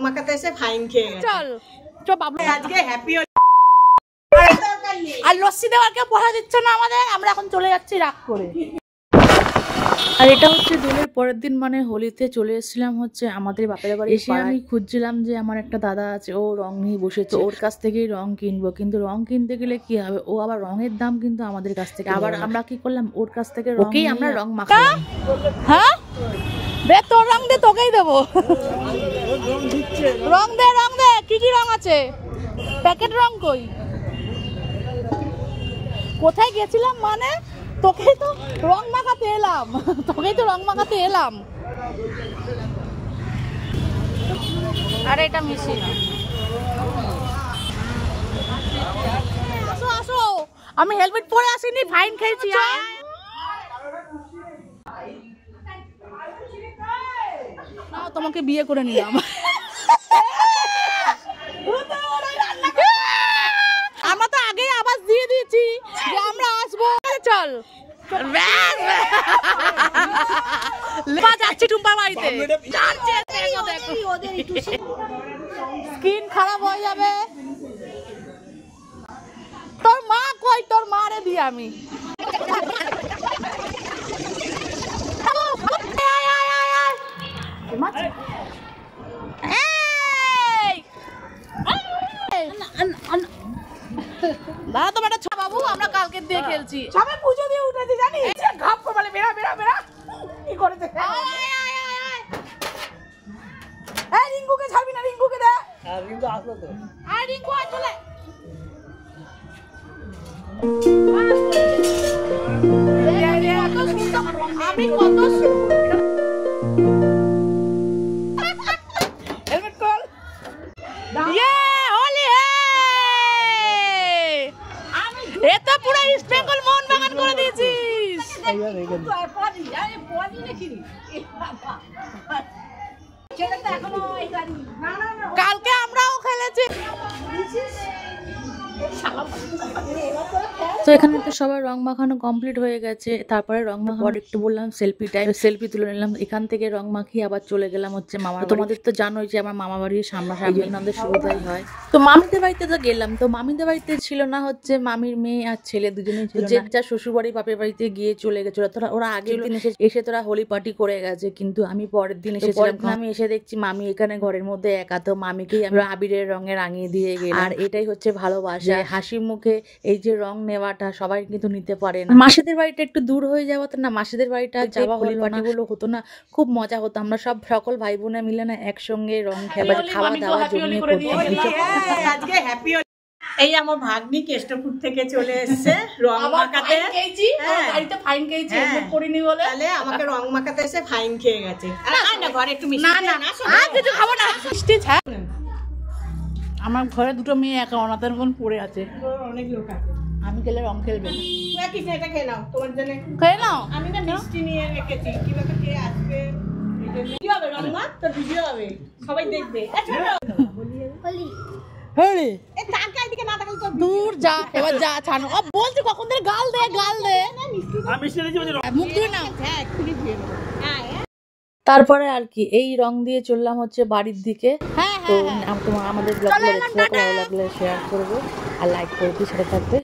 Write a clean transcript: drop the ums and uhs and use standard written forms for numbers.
মাখাতে এসে ফাইন খেয়ে গেছে। চল চল বাবলু আজকে হ্যাপি আর লস্যি দেওয়ার কেউ পয়সা দিচ্ছে না আমাদের, আমরা এখন চলে যাচ্ছি রাগ করে। আর এটা হচ্ছে দোলের পরের দিন, মানে হোলিতে চলে এসেছিলাম হচ্ছে আমাদের বাপের বাড়ি। এসে আমি খুঁজছিলাম যে আমার একটা দাদা আছে, ও রং নিয়ে বসেছে, ওর কাছ থেকেই রং কিনবো। কিন্তু রং কিনতে গেলে কি হবে, ও আবার রঙের দাম কিন্তু আমাদের কাছ থেকে। আবার আমরা কি করলাম, ওর কাছ থেকে ওকেই আমরা রং মাখালাম। হ্যাঁ দে তোর রং দে, তোকেই দেবো। রং দে রং দে, কি কি রং আছে? প্যাকেট রং কই? কোথায় গেছিলাম মানে তোকেই তো রং মাখাতে এলাম, তোকেই তো রং মাখাতে এলাম। আরে এটা মিশি না। আসো আসো, আমি হেলমেট পরে আসিনি, ফাইন খেয়েছি। তোমাকে বিয়ে করে নিলাম। আমরা তো আগেই আওয়াজ দিয়ে দিয়েছি যে আমরা আসবো। চল যাচ্ছি টুম্পার বাড়িতে, স্কিন খারাপ হয়ে যাবে। তোর মা কই? তোর মা রে দিয়ে আমি দাদা তোমার একটা বাবু, আমরা কালকে দিয়ে খেলছি, সবাই পুজো দিয়ে উঠেছি জানি। ঘাপ করে বলে বেড়া বেড়া বেড়া কি করেছে। এই রিঙ্কুকে ছাড়বি না, রিঙ্কুকে দে। হ্যাঁ রিঙ্কু আসলো তো। আর রিঙ্কু আয় চলে। আমি কত হেলমেট কল। ইয়ে হোলি হে, এটা পুরো ইস্ট বেঙ্গল মোহন বাগান করে দিয়েছিস। কালকে আমরাও খেলেছি। তো এখানে তো সবার রং মাখানো কমপ্লিট হয়ে গেছে। তারপরে রং মাখানোর একটু বললাম সেলফি টাইম, সেলফি তুলে নিলাম। এখান থেকে রং মাখিয়ে আবার চলে গেলাম হচ্ছে মামা। তোমাদের তো জানোই যে আমার মামা বাড়ির সামনাসামনি, আমাদের সুবিধাই হয়। তো মামিদের বাড়িতে তো গেলাম, তো মামিদের বাড়িতে ছিল না হচ্ছে মামির মেয়ে আর ছেলে দুজনেই ছিল। যে যা শ্বশুর বাড়ি বাপের বাড়িতে গিয়ে চলে গেছে। ওরা আগের দিন এসে তোরা হোলি পার্টি করে গেছে, কিন্তু আমি পরের দিন এসেছিলাম। আমি এসে দেখছি মামি এখানে ঘরের মধ্যে একা, তো মামিকেই আমি আবিরের রঙে রাঙিয়ে দিয়ে গেলাম। আর এটাই হচ্ছে ভালোবাসা, হাসি মুখে এই যে রং নেওয়াটা সবাই কিন্তু নিতে পারে না। মাসিদের বাড়িটা একটু দূর হয়ে যাওয়াতে না মাসিদের বাড়িটা যাওয়া হোলি পার্টি গুলো হতো না, খুব মজা হতো। আমরা সকল ভাই বোনে মিলে না একসঙ্গে রং খেলা, খাওয়া দাওয়া জমিয়ে করতাম। আজকে হ্যাপি। এই আমার ভাগ্নি কেষ্টপুর থেকে চলে এসেছে রং মাখাতে। ফাইন খেয়েছি করিনি বলে, তাহলে আমাকে রং মাখাতে এসে ফাইন খেয়ে গেছে। না ঘরে একটু মিষ্টি, না না কিছু খাবো না, মিষ্টি ছাড়। আমার ঘরে দুটো মেয়ে একা অনাথের মতন পড়ে আছে, অনেক লোক আছে। আমি খেলে রং খেলবে না, কিছু এটা খেয়ে নাও, তোমার জন্য খেয়ে নাও। আমি না মিষ্টি নিয়ে রেখেছি, কিভাবে কে আসবে কি হবে রং মা, তোর ভিডিও হবে, সবাই দেখবে। হোলি এ তাকাই দিকে না তাকালে তো দূর যা, এবার যা ছানো। বলছি কখন ধরে গাল দে গাল দে, আমি মিষ্টি দিয়েছি মুখ দিয়ে না। হ্যাঁ খুলি দিয়ে হ্যাঁ। তারপরে আর কি এই রং দিয়ে চললাম হচ্ছে বাড়ির দিকে। তো আমাদের ব্লগগুলো দেখতে ভালো লাগলে শেয়ার করবে আর লাইক করবে, সাথে থাকবে।